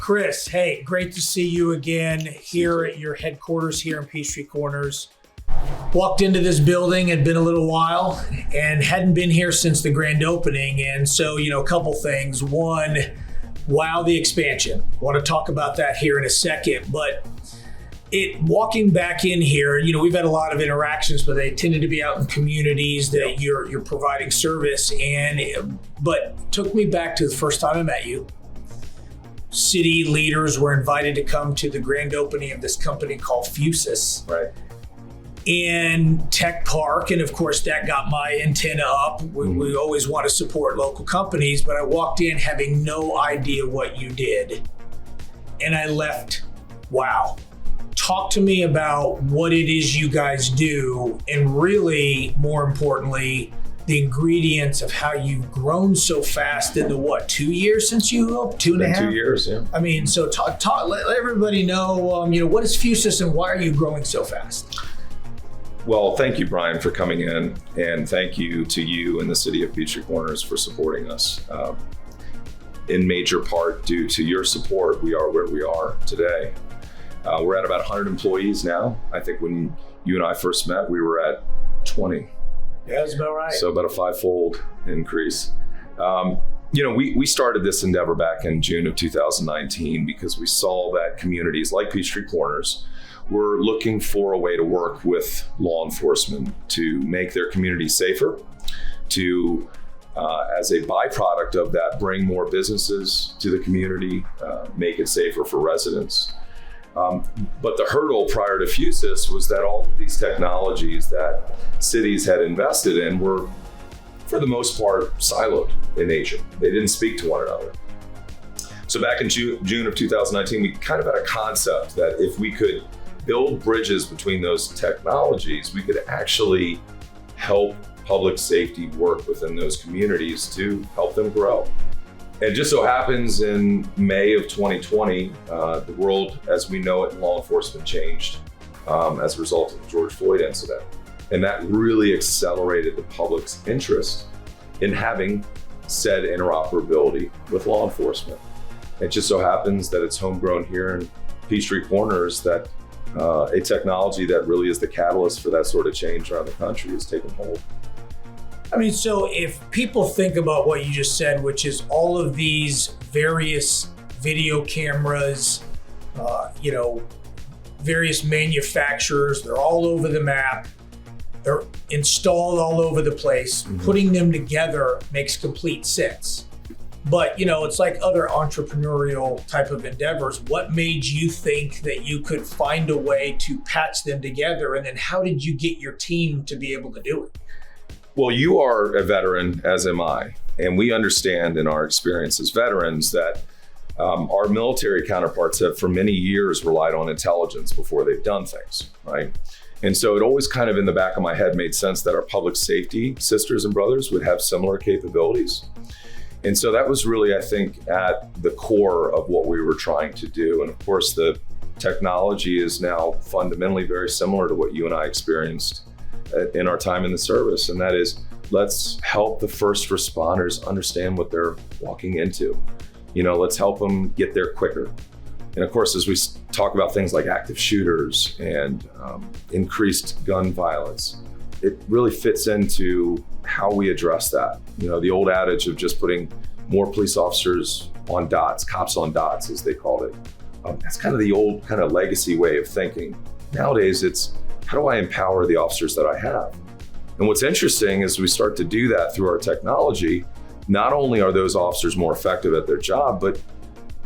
Chris, hey, great to see you again here at your headquarters here in Peachtree Corners. Walked into this building, had been a little while, and hadn't been here since the grand opening. And so, a couple things. One, wow, the expansion. I want to talk about that here in a second. But walking back in here, we've had a lot of interactions, but they tended to be out in communities that you're providing service. But took me back to the first time I met you. City leaders were invited to come to the grand opening of this company called Fusus. Right. In Tech Park, and of course that got my antenna up. We always want to support local companies, but I walked in having no idea what you did. And I left, wow. Talk to me about what it is you guys do, and really, more importantly, the ingredients of how you've grown so fast in the 2 years since you opened? 2.5? 2 years, yeah. I mean, so let everybody know, what is Fusus and why are you growing so fast? Well, thank you, Brian, for coming in, and thank you to you and the city of Peachtree Corners for supporting us. In major part due to your support, we are where we are today. We're at about 100 employees now. I think when you and I first met, we were at 20. Yeah, that's about right. So about a 5-fold increase. We started this endeavor back in June of 2019 because we saw that communities like Peachtree Corners were looking for a way to work with law enforcement to make their community safer, to, as a byproduct of that, bring more businesses to the community, make it safer for residents. But the hurdle prior to Fusus was that all of these technologies that cities had invested in were, for the most part, siloed in nature. They didn't speak to one another. So back in June of 2019, we kind of had a concept that if we could build bridges between those technologies, we could actually help public safety work within those communities to help them grow. It just so happens in May of 2020, the world as we know it in law enforcement changed as a result of the George Floyd incident. And that really accelerated the public's interest in having said interoperability with law enforcement. It just so happens that it's homegrown here in Peachtree Corners, that a technology that really is the catalyst for that sort of change around the country is taking hold. I mean, so if people think about what you just said, which is all of these various video cameras, various manufacturers, they're all over the map, they're installed all over the place, putting them together makes complete sense. But, it's like other entrepreneurial type of endeavors. What made you think that you could find a way to patch them together? And then how did you get your team to be able to do it? Well, you are a veteran, as am I, and we understand in our experience as veterans that our military counterparts have for many years relied on intelligence before they've done things, right? And so it always kind of in the back of my head made sense that our public safety sisters and brothers would have similar capabilities. And so that was really, I think, at the core of what we were trying to do. And of course, the technology is now fundamentally very similar to what you and I experienced in our time in the service. And that is, let's help the first responders understand what they're walking into. Let's help them get there quicker. And of course, as we talk about things like active shooters and increased gun violence, it really fits into how we address that. The old adage of just putting more police officers on dots, cops on dots, as they called it. That's kind of the old kind of legacy way of thinking. Nowadays, it's how do I empower the officers that I have? And what's interesting is we start to do that through our technology. Not only are those officers more effective at their job, but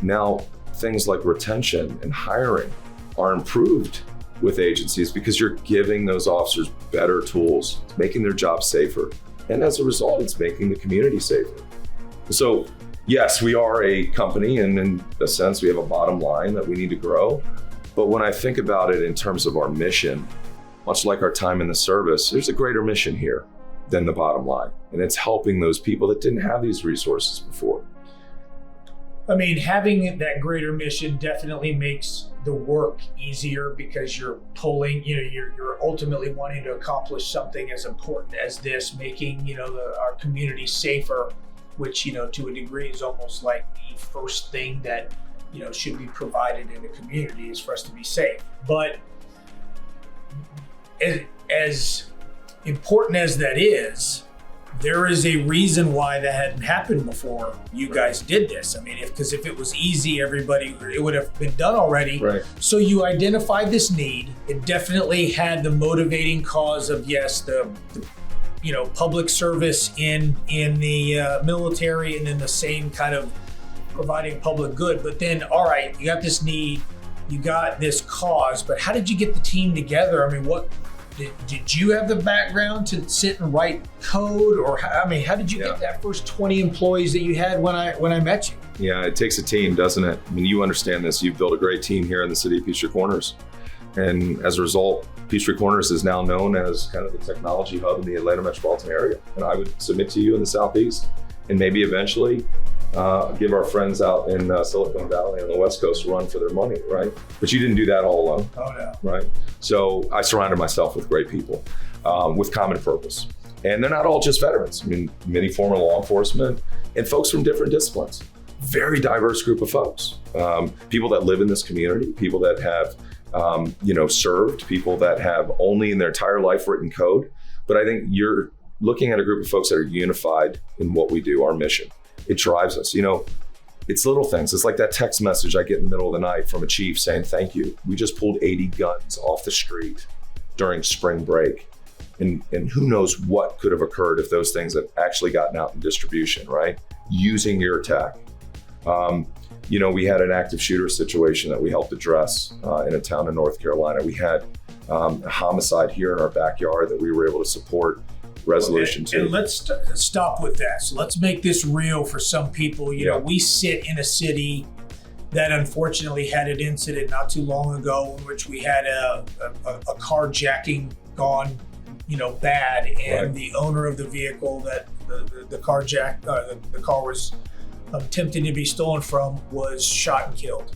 now things like retention and hiring are improved with agencies because you're giving those officers better tools, making their job safer. And as a result, it's making the community safer. So yes, we are a company, and in a sense, we have a bottom line that we need to grow. But when I think about it in terms of our mission, much like our time in the service, there's a greater mission here than the bottom line. And it's helping those people that didn't have these resources before. I mean, having that greater mission definitely makes the work easier because you're pulling, you're ultimately wanting to accomplish something as important as this, making, our community safer, which, to a degree is almost like the first thing that should be provided in the community is for us to be safe. But as important as that is, there is a reason why that hadn't happened before you guys did this. I mean, because if it was easy, it would have been done already. Right. So you identified this need. It definitely had the motivating cause of, yes, the public service in the military, and then the same kind of providing public good. But then, all right, you got this need, you got this cause, but how did you get the team together? I mean, did you have the background to sit and write code, or how did you get that first 20 employees that you had when I met you? Yeah, it takes a team, doesn't it? I mean, you understand this. You've built a great team here in the city of Peachtree Corners. And as a result, Peachtree Corners is now known as kind of the technology hub in the Atlanta metropolitan area. And I would submit to you in the Southeast, and maybe eventually give our friends out in Silicon Valley on the West Coast a run for their money, right? But you didn't do that all alone. Oh, no. Right? So I surrounded myself with great people with common purpose. And they're not all just veterans. I mean, many former law enforcement and folks from different disciplines. Very diverse group of folks. People that live in this community, people that have served, people that have only in their entire life written code. But I think you're looking at a group of folks that are unified in what we do, our mission. It drives us. It's little things. It's like that text message I get in the middle of the night from a chief saying, thank you. We just pulled 80 guns off the street during spring break. And who knows what could have occurred if those things had actually gotten out in distribution, right? Using your tech. We had an active shooter situation that we helped address in a town in North Carolina. We had a homicide here in our backyard that we were able to support resolution to. And let's stop with that. So let's make this real for some people. We sit in a city that unfortunately had an incident not too long ago in which we had a carjacking gone, bad, and Right. the owner of the vehicle that the car was attempting to be stolen from was shot and killed.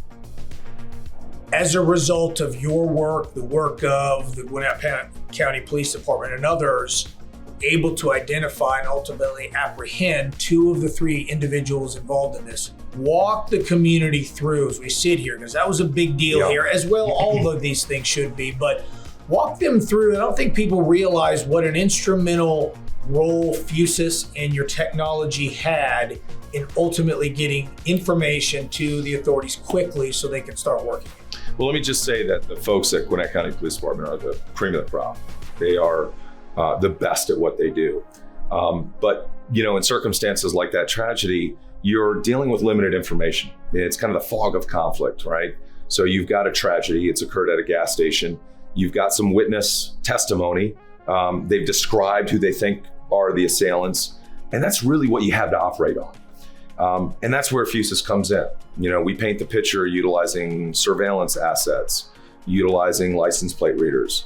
As a result of your work, the work of the Gwinnett County Police Department and others, able to identify and ultimately apprehend 2 of the 3 individuals involved in this. Walk the community through as we sit here, because that was a big deal here, as well all of these things should be, but walk them through. I don't think people realize what an instrumental role Fusus and your technology had in ultimately getting information to the authorities quickly so they can start working. Well, let me just say that the folks at Gwinnett County Police Department are the cream of the crop. They are the best at what they do. But, in circumstances like that tragedy, you're dealing with limited information. It's kind of the fog of conflict, right? So you've got a tragedy. It's occurred at a gas station. You've got some witness testimony. They've described who they think are the assailants. And that's really what you have to operate on. And that's where Fusus comes in. We paint the picture utilizing surveillance assets, utilizing license plate readers.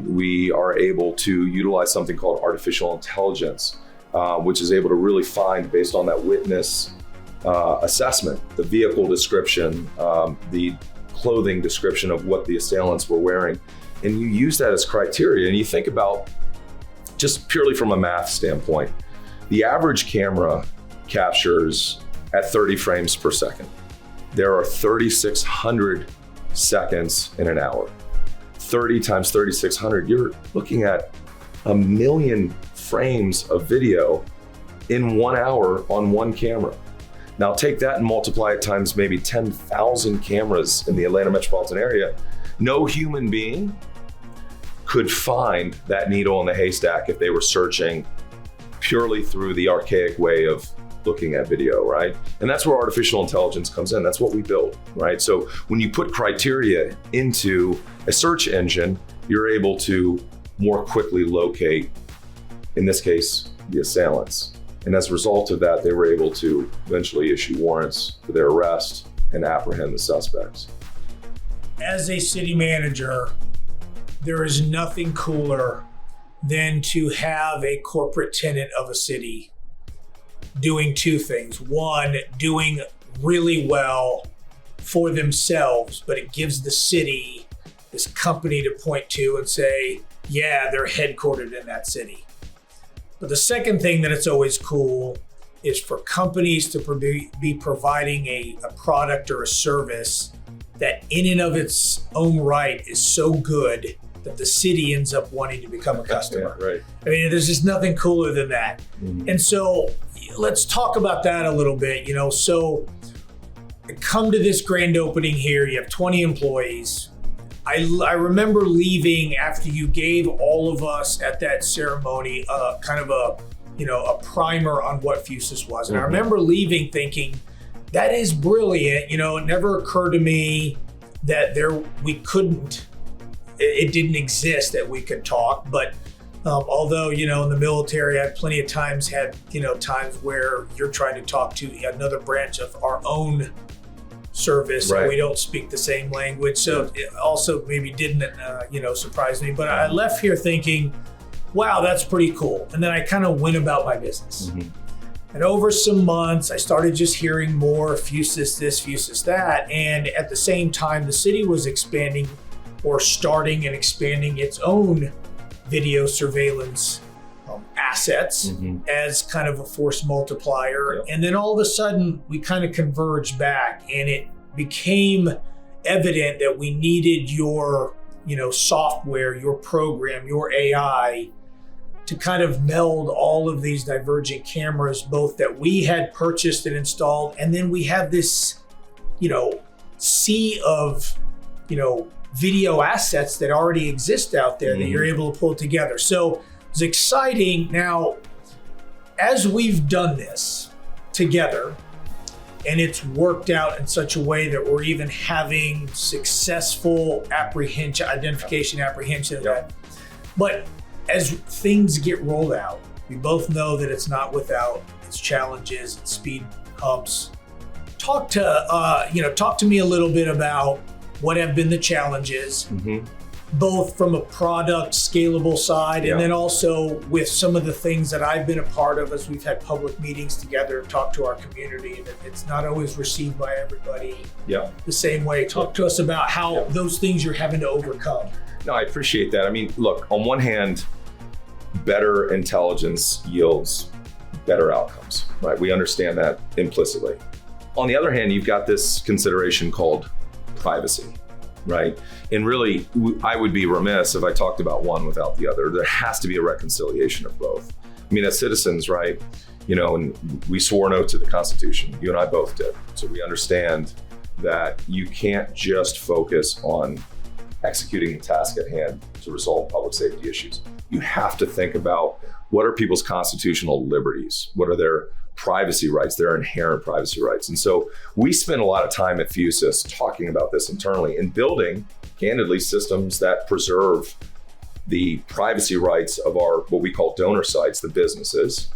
We are able to utilize something called artificial intelligence, which is able to really find, based on that witness assessment, the vehicle description, the clothing description of what the assailants were wearing. And you use that as criteria. And you think about, just purely from a math standpoint, the average camera captures at 30 frames per second. There are 3,600 seconds in an hour. 30 times 3,600, you're looking at 1 million frames of video in 1 hour on one camera. Now take that and multiply it times maybe 10,000 cameras in the Atlanta metropolitan area. No human being could find that needle in the haystack if they were searching purely through the archaic way of looking at video, right? And that's where artificial intelligence comes in. That's what we build, right? So when you put criteria into a search engine, you're able to more quickly locate, in this case, the assailants. And as a result of that, they were able to eventually issue warrants for their arrest and apprehend the suspects. As a city manager, there is nothing cooler than to have a corporate tenant of a city doing 2 things. One, doing really well for themselves, but it gives the city this company to point to and say, yeah, they're headquartered in that city. But the second thing that it's always cool is for companies to be providing a product or a service that in and of its own right is so good that the city ends up wanting to become a customer. Yeah, right. I mean, there's just nothing cooler than that. Mm-hmm. And so let's talk about that a little bit. So come to this grand opening here, you have 20 employees. I remember leaving after you gave all of us at that ceremony kind of a primer on what Fusus was. And I remember leaving thinking, that is brilliant. It never occurred to me that it didn't exist that we could talk. But although, in the military, I plenty of times had, times where you're trying to talk to another branch of our own service, right, and we don't speak the same language. So it also maybe didn't, surprise me. But I left here thinking, wow, that's pretty cool. And then I kind of went about my business. Mm-hmm. And over some months, I started just hearing more Fusus this, Fusus that. And at the same time, the city was expanding or starting and expanding its own video surveillance assets as kind of a force multiplier. Yep. And then all of a sudden, we kind of converged back, and it became evident that we needed your, software, your program, your AI to kind of meld all of these divergent cameras, both that we had purchased and installed, and then we have this, sea of, video assets that already exist out there that you're able to pull together. So it's exciting. Now, as we've done this together, and it's worked out in such a way that we're even having successful identification apprehension of that. But as things get rolled out, we both know that it's not without its challenges and speed humps. Talk to me a little bit about what have been the challenges, both from a product scalable side, and then also with some of the things that I've been a part of as we've had public meetings together and talked to our community, that it's not always received by everybody the same way. Talk to us about how those things you're having to overcome. No, I appreciate that. I mean, look, on one hand, better intelligence yields better outcomes, right? We understand that implicitly. On the other hand, you've got this consideration called privacy, right? And really, I would be remiss if I talked about one without the other. There has to be a reconciliation of both. I mean, as citizens, right, and we swore an oath to the Constitution. You and I both did. So we understand that you can't just focus on executing the task at hand to resolve public safety issues. You have to think about, what are people's constitutional liberties? What are their privacy rights, their inherent privacy rights? And so we spend a lot of time at Fusus talking about this internally and building, candidly, systems that preserve the privacy rights of our, what we call donor sites, the businesses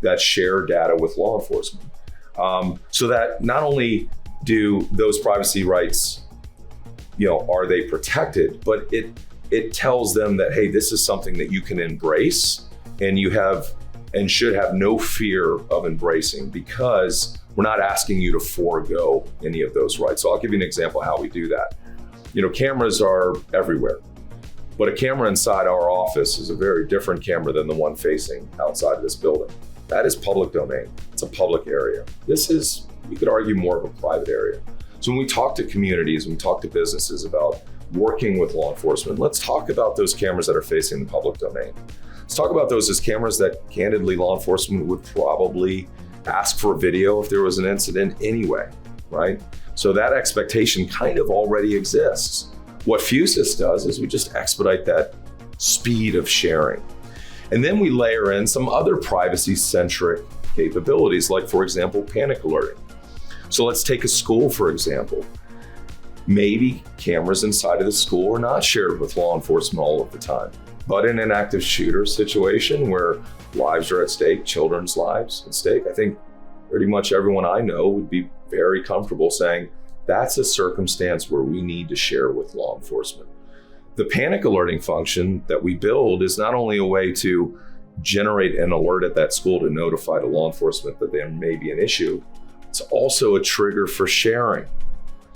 that share data with law enforcement. So that not only do those privacy rights, are they protected, but it tells them that, hey, this is something that you can embrace and you have and should have no fear of embracing, because we're not asking you to forego any of those rights. So I'll give you an example of how we do that. Cameras are everywhere, but a camera inside our office is a very different camera than the one facing outside of this building. That is public domain. It's a public area. This is, you could argue, more of a private area. So when we talk to communities, when we talk to businesses about working with law enforcement, let's talk about those cameras that are facing the public domain. Let's talk about those as cameras that, candidly, law enforcement would probably ask for a video if there was an incident anyway, right? So that expectation kind of already exists. What Fusus does is we just expedite that speed of sharing. And then we layer in some other privacy-centric capabilities, like, for example, panic alerting. So let's take a school, for example. Maybe cameras inside of the school are not shared with law enforcement all of the time. But in an active shooter situation where lives are at stake, children's lives at stake, I think pretty much everyone I know would be very comfortable saying that's a circumstance where we need to share with law enforcement. The panic alerting function that we build is not only a way to generate an alert at that school to notify the law enforcement that there may be an issue, it's also a trigger for sharing.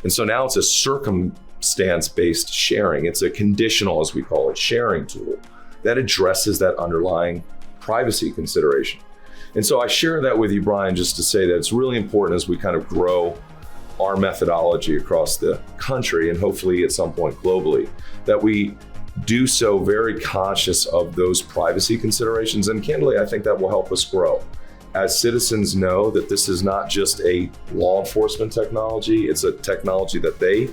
And so now it's a circumstance-based sharing. It's a conditional, as we call it, sharing tool that addresses that underlying privacy consideration. And so I share that with you, Brian, just to say that it's really important as we kind of grow our methodology across the country and hopefully at some point globally, that we do so very conscious of those privacy considerations. And candidly, I think that will help us grow. As citizens know that this is not just a law enforcement technology, it's a technology that they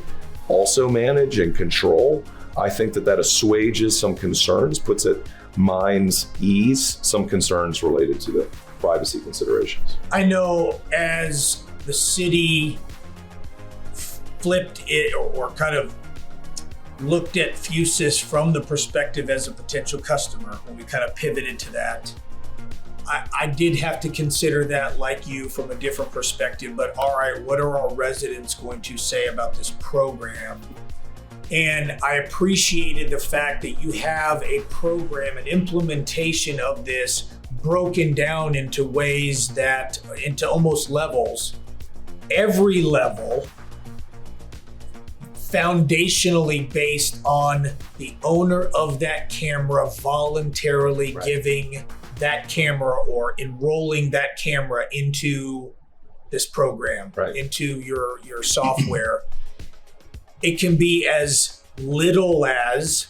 also manage and control. I think that assuages some concerns, puts at mind's ease some concerns related to the privacy considerations. I know as the city flipped it or kind of looked at Fusus from the perspective as a potential customer, when we kind of pivoted to that, I did have to consider that, like you, from a different perspective. But all right, what are our residents going to say about this program? And I appreciated the fact that you have a program, an implementation of this broken down into ways that, into almost levels. Every level foundationally based on the owner of that camera voluntarily giving that camera or enrolling that camera into this program, into your software. It can be as little as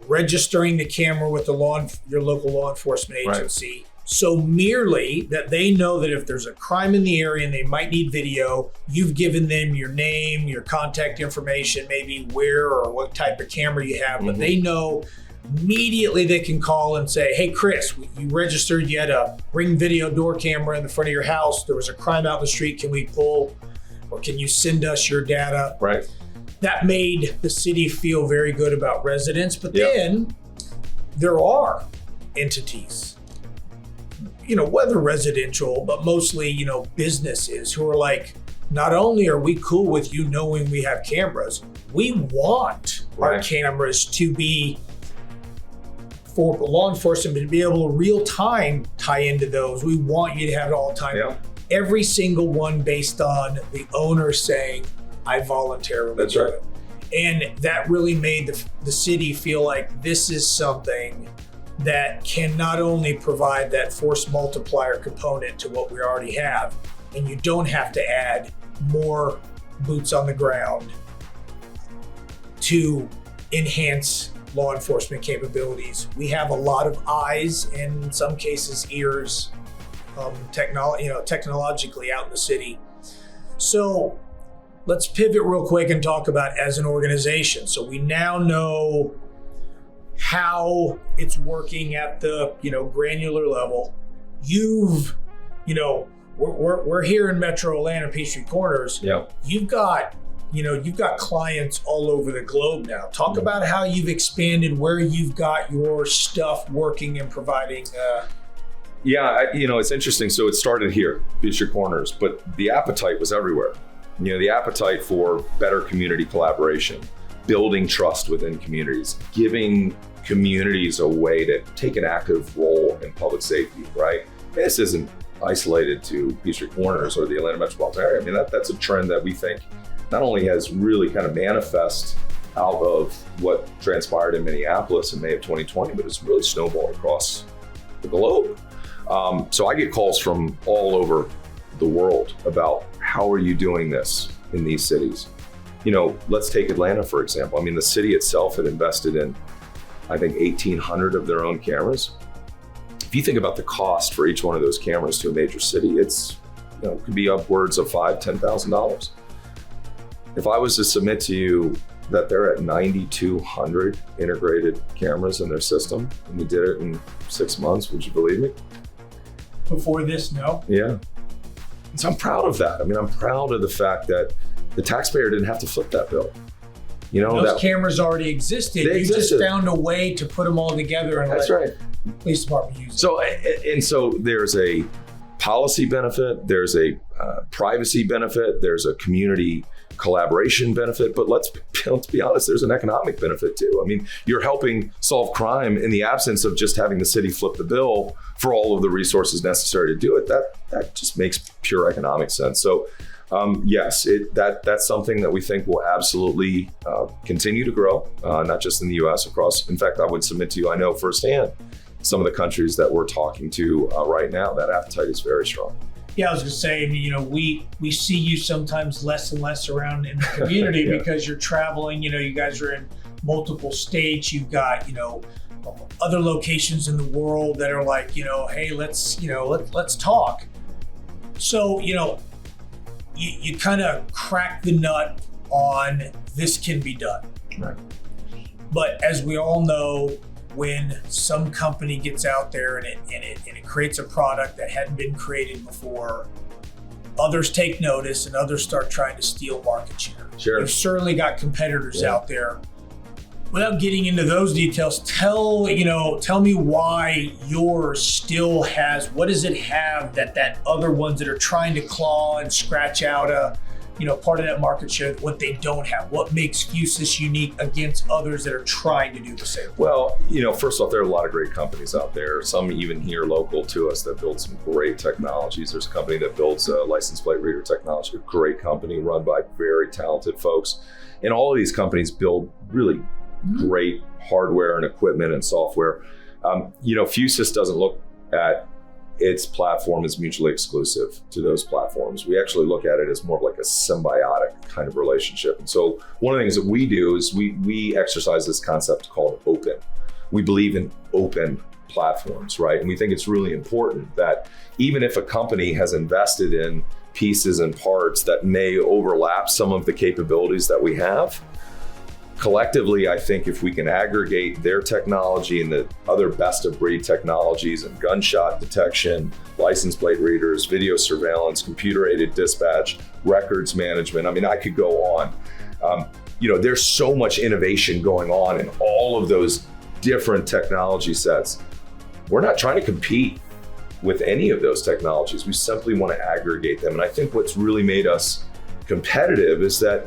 registering the camera with your local law enforcement agency. So merely that they know that if there's a crime in the area and they might need video, you've given them your name, your contact information, maybe where or what type of camera you have, but they know immediately they can call and say, hey, Chris, you registered, you had a Ring video door camera in the front of your house. There was a crime out in the street. Can we pull, or can you send us your data? Right. That made the city feel very good about residents. But then there are entities, whether residential, but mostly, businesses who are like, not only are we cool with you knowing we have cameras, we want our cameras to be for law enforcement to be able to real time tie into those. We want you to have it all the time. Yeah. Every single one based on the owner saying, I voluntarily. That's right. And that really made the city feel like this is something that can not only provide that force multiplier component to what we already have, and you don't have to add more boots on the ground to enhance law enforcement capabilities. We have a lot of eyes and in some cases ears, technologically out in the city. So let's pivot real quick and talk about as an organization. So we now know how it's working at the granular level. We're here in Metro Atlanta, Peachtree Corners. Yeah. You've got clients all over the globe now. Talk about how you've expanded, where you've got your stuff working and providing. It's interesting. So it started here, Peachtree Corners, but the appetite was everywhere. The appetite for better community collaboration, building trust within communities, giving communities a way to take an active role in public safety, right? This isn't isolated to Peachtree Corners or the Atlanta metropolitan area. I mean, that's a trend that we think not only has really kind of manifest out of what transpired in Minneapolis in May of 2020, but it's really snowballed across the globe. So I get calls from all over the world about how are you doing this in these cities? Let's take Atlanta, for example. I mean, the city itself had invested in, I think, 1,800 of their own cameras. If you think about the cost for each one of those cameras to a major city, it's, could be upwards of $5,000, $10,000. If I was to submit to you that they're at 9,200 integrated cameras in their system, and we did it in 6 months, would you believe me? Before this, no? Yeah. And so I'm proud of that. I mean, I'm proud of the fact that the taxpayer didn't have to flip that bill. Those cameras already existed. You just found a way to put them all together and let the police department use it. So there's a policy benefit, there's a privacy benefit, there's a community collaboration benefit, but let's be honest, there's an economic benefit too. I mean, you're helping solve crime in the absence of just having the city flip the bill for all of the resources necessary to do it. That just makes pure economic sense. So yes, that's something that we think will absolutely continue to grow, not just in the US, across. In fact, I would submit to you, I know firsthand some of the countries that we're talking to right now, that appetite is very strong. Yeah, I was going to say, we see you sometimes less and less around in the community Yeah. because you're traveling. You guys are in multiple states. You've got, other locations in the world that are like, hey, let's talk. So, you kind of crack the nut on this can be done. Right. But as we all know, when some company gets out there and it creates a product that hadn't been created before, others take notice and others start trying to steal market share. Sure. You've certainly got competitors out there. Without getting into those details, tell me why yours still has, what does it have that other ones that are trying to claw and scratch out a part of that market share, what they don't have? What makes Fusus unique against others that are trying to do the same? Well, first off, there are a lot of great companies out there, some even here local to us that build some great technologies. There's a company that builds license plate reader technology, a great company run by very talented folks. And all of these companies build really great hardware and equipment and software. Fusus doesn't look at its platform as mutually exclusive to those platforms. We actually look at it as more of like a symbiotic kind of relationship. And so one of the things that we do is we exercise this concept called open. We believe in open platforms, right? And we think it's really important that even if a company has invested in pieces and parts that may overlap some of the capabilities that we have, collectively, I think if we can aggregate their technology and the other best of breed technologies and gunshot detection, license plate readers, video surveillance, computer aided dispatch, records management, I could go on. There's so much innovation going on in all of those different technology sets. We're not trying to compete with any of those technologies. We simply want to aggregate them. And I think what's really made us competitive is that,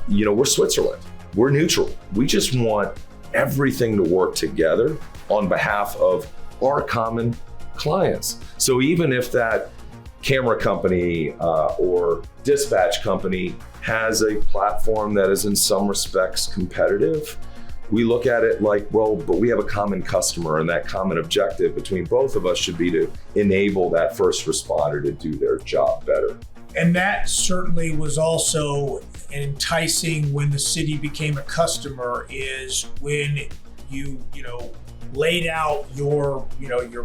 we're Switzerland. We're neutral. We just want everything to work together on behalf of our common clients. So even if that camera company or dispatch company has a platform that is in some respects competitive, we look at it like, well, but we have a common customer, and that common objective between both of us should be to enable that first responder to do their job better. And that certainly was also enticing when the city became a customer, is when you laid out your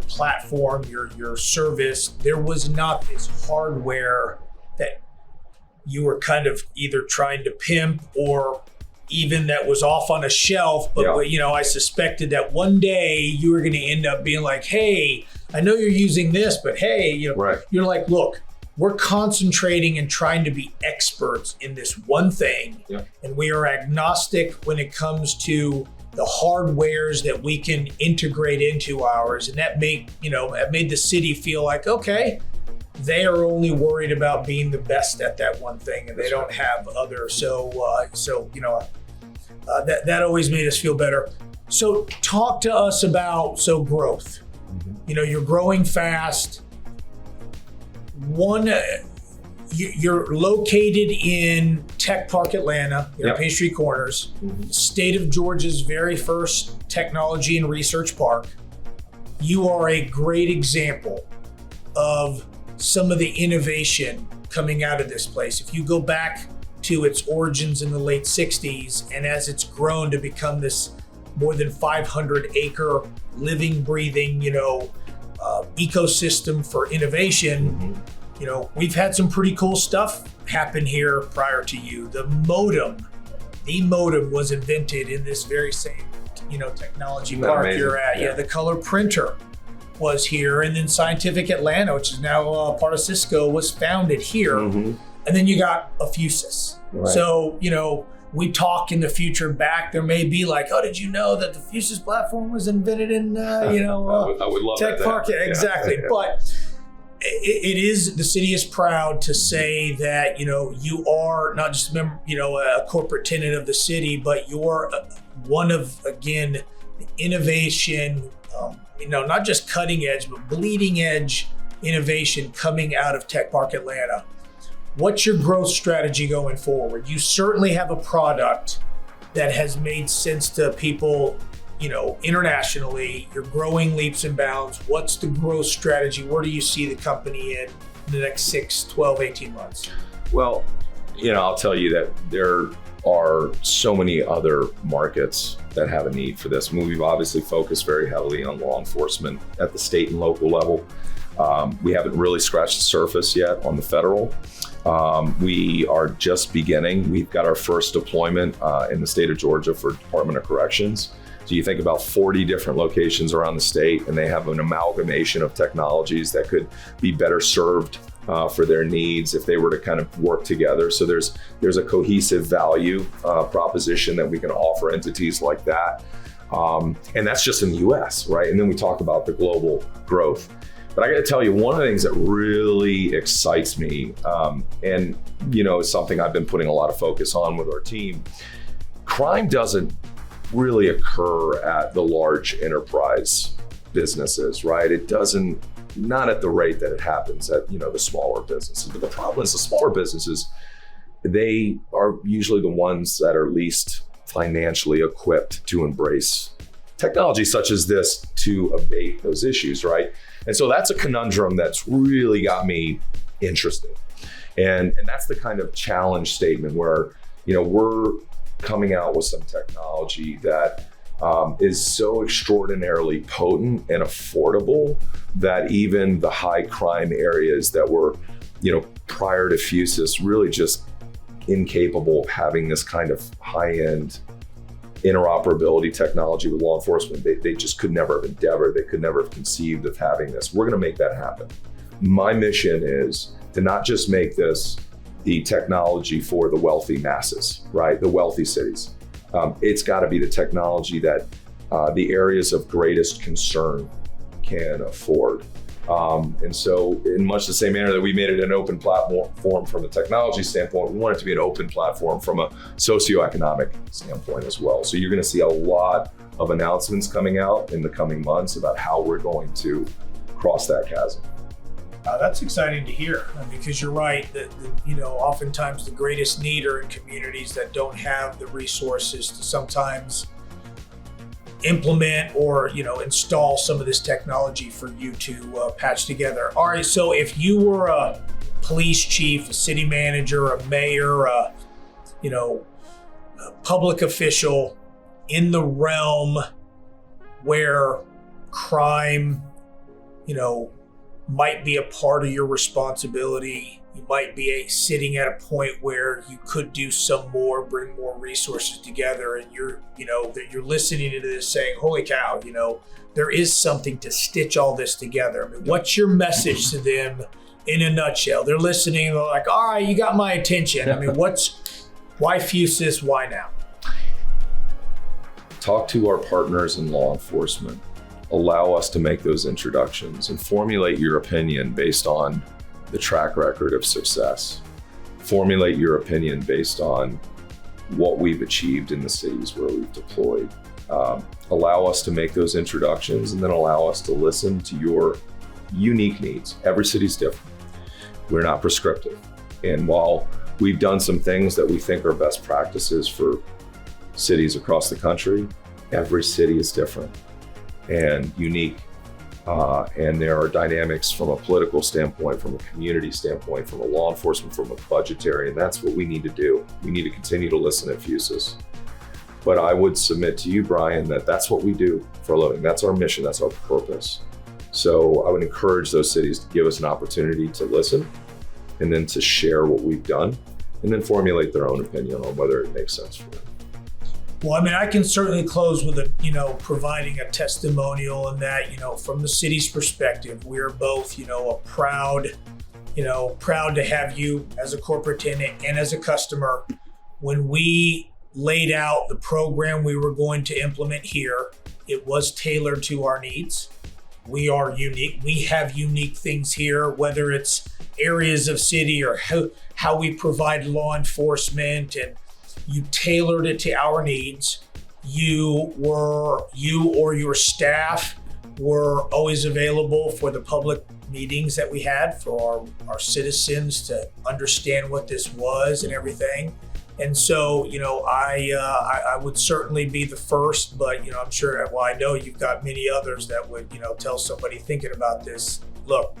platform, your service. There was not this hardware that you were kind of either trying to pimp or even that was off on a shelf. But I suspected that one day you were going to end up being like, hey, I know you're using this, but hey, right. You're like, look, we're concentrating and trying to be experts in this one thing. Yeah. And we are agnostic when it comes to the hardwares that we can integrate into ours. And that made the city feel like, okay, they are only worried about being the best at that one thing, and they don't have other. That always made us feel better. So talk to us about growth. Mm-hmm. You're growing fast. You're located in Tech Park, Atlanta, Peachtree Corners, state of Georgia's very first technology and research park. You are a great example of some of the innovation coming out of this place. If you go back to its origins in the late 60s, and as it's grown to become this more than 500-acre living, breathing, ecosystem for innovation, we've had some pretty cool stuff happen here prior to you. The modem was invented in this very same, technology park amazing? You're at. Yeah, the color printer was here, and then Scientific Atlanta, which is now part of Cisco, was founded here. Mm-hmm. And then you got a Fusus. Right. So, we talk in the future back, there may be like, oh, did you know that the Fusus platform was invented in, I would love Tech Park? Yeah, exactly. Yeah. But it is, the city is proud to say that, you are not just a corporate tenant of the city, but you're one of, again, the innovation, not just cutting edge, but bleeding edge innovation coming out of Tech Park Atlanta. What's your growth strategy going forward? You certainly have a product that has made sense to people, internationally, you're growing leaps and bounds. What's the growth strategy? Where do you see the company in the next 6, 12, 18 months? Well, I'll tell you that there are so many other markets that have a need for this. I mean, we've obviously focused very heavily on law enforcement at the state and local level. We haven't really scratched the surface yet on the federal. We are just beginning. We've got our first deployment in the state of Georgia for Department of Corrections. So you think about 40 different locations around the state, and they have an amalgamation of technologies that could be better served for their needs if they were to kind of work together. So there's a cohesive value proposition that we can offer entities like that. And that's just in the US, right? And then we talk about the global growth. But I got to tell you, one of the things that really excites me, and is something I've been putting a lot of focus on with our team, crime doesn't really occur at the large enterprise businesses, right? It doesn't, not at the rate that it happens at, the smaller businesses. But the problem is the smaller businesses, they are usually the ones that are least financially equipped to embrace technology such as this to abate those issues, right? And so that's a conundrum that's really got me interested. And that's the kind of challenge statement where, we're coming out with some technology that is so extraordinarily potent and affordable that even the high crime areas that were, prior to Fusus really just incapable of having this kind of high-end interoperability technology with law enforcement, they just could never have endeavored, they could never have conceived of having this. We're going to make that happen. My mission is to not just make this the technology for the wealthy masses, right? The wealthy cities. It's got to be the technology that the areas of greatest concern can afford. And so in much the same manner that we made it an open platform from a technology standpoint, we want it to be an open platform from a socioeconomic standpoint as well. So you're going to see a lot of announcements coming out in the coming months about how we're going to cross that chasm. That's exciting to hear, because you're right that oftentimes the greatest need are in communities that don't have the resources to sometimes implement or install some of this technology for you to patch together. All right, so if you were a police chief, a city manager, a mayor, a public official in the realm where crime, might be a part of your responsibility. You might be sitting at a point where you could do some more, bring more resources together, and you're listening to this saying, holy cow, there is something to stitch all this together. What's your message to them in a nutshell? They're listening and they're like, all right, you got my attention. Why Fusus? Why now? Talk to our partners in law enforcement. Allow us to make those introductions and formulate your opinion based on the track record of success. Formulate your opinion based on what we've achieved in the cities where we've deployed. Allow us to make those introductions and then allow us to listen to your unique needs. Every city's different. We're not prescriptive. And while we've done some things that we think are best practices for cities across the country, every city is different and unique. And there are dynamics from a political standpoint, from a community standpoint, from a law enforcement, from a budgetary, and that's what we need to do. We need to continue to listen at Fusus. But I would submit to you, Brian, that that's what we do for a living. That's our mission, that's our purpose. So I would encourage those cities to give us an opportunity to listen and then to share what we've done and then formulate their own opinion on whether it makes sense for them. Well, I can certainly close with providing a testimonial and that, from the city's perspective, we're both, proud to have you as a corporate tenant and as a customer. When we laid out the program we were going to implement here, it was tailored to our needs. We are unique. We have unique things here, whether it's areas of city or how we provide law enforcement, and you tailored it to our needs. You or your staff were always available for the public meetings that we had for our citizens to understand what this was and everything. And so, I would certainly be the first, but, I'm sure, well, I know you've got many others that would, tell somebody thinking about this, look,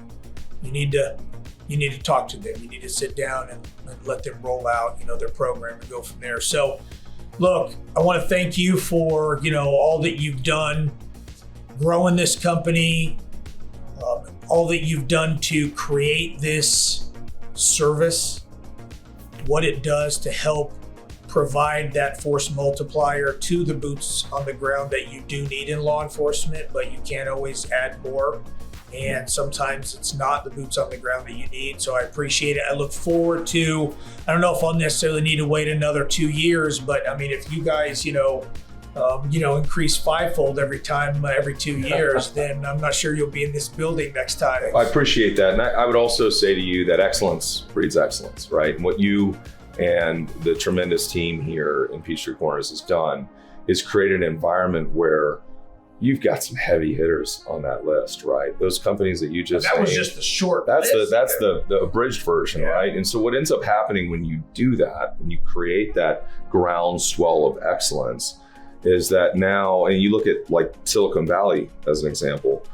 you need to talk to them. You need to sit down and let them roll out, their program and go from there. So, look, I want to thank you for, all that you've done growing this company, all that you've done to create this service, what it does to help provide that force multiplier to the boots on the ground that you do need in law enforcement, but you can't always add more. And sometimes it's not the boots on the ground that you need. So I appreciate it. I look forward to, I don't know if I'll necessarily need to wait another 2 years, but I mean, if you guys, increase fivefold every 2 years, then I'm not sure you'll be in this building next time. I appreciate that. And I would also say to you that excellence breeds excellence, right? And what you and the tremendous team here in Peachtree Corners has done is create an environment where you've got some heavy hitters on that list, right? Those companies that you just that was named, just the short that's list. That's the abridged version, right? And so what ends up happening when you do that, when you create that groundswell of excellence, is that now, and you look at like Silicon Valley as an example,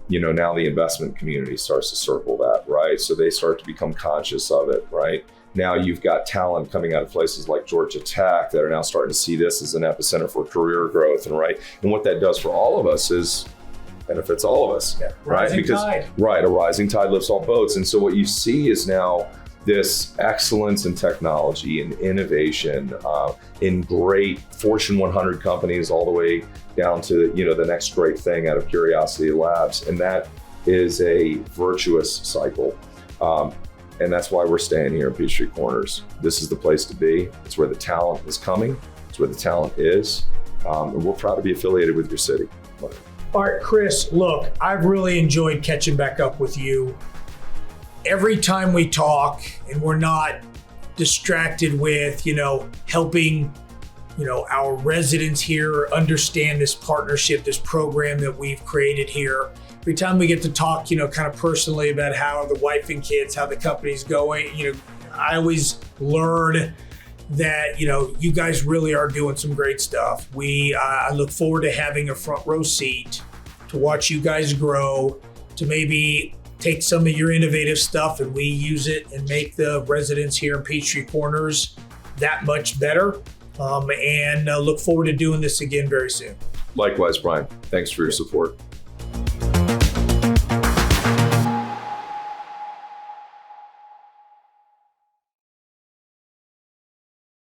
now the investment community starts to circle that, right? So they start to become conscious of it, right? Now you've got talent coming out of places like Georgia Tech that are now starting to see this as an epicenter for career growth, and and what that does for all of us is benefits all of us, right? Tide. Right, a rising tide lifts all boats. And so what you see is now this excellence in technology and innovation in great Fortune 100 companies all the way down to the next great thing out of Curiosity Labs, and that is a virtuous cycle. And that's why we're staying here in Peachtree Corners. This is the place to be. It's where the talent is coming. It's where the talent is. And we're proud to be affiliated with your city. All right, Chris, look, I've really enjoyed catching back up with you. Every time we talk and we're not distracted with, helping, our residents here understand this partnership, this program that we've created here. Every time we get to talk, kind of personally about how the wife and kids, how the company's going, I always learn that, you guys really are doing some great stuff. I look forward to having a front row seat to watch you guys grow, to maybe take some of your innovative stuff and we use it and make the residents here in Peachtree Corners that much better. And look forward to doing this again very soon. Likewise, Brian. Thanks for your support.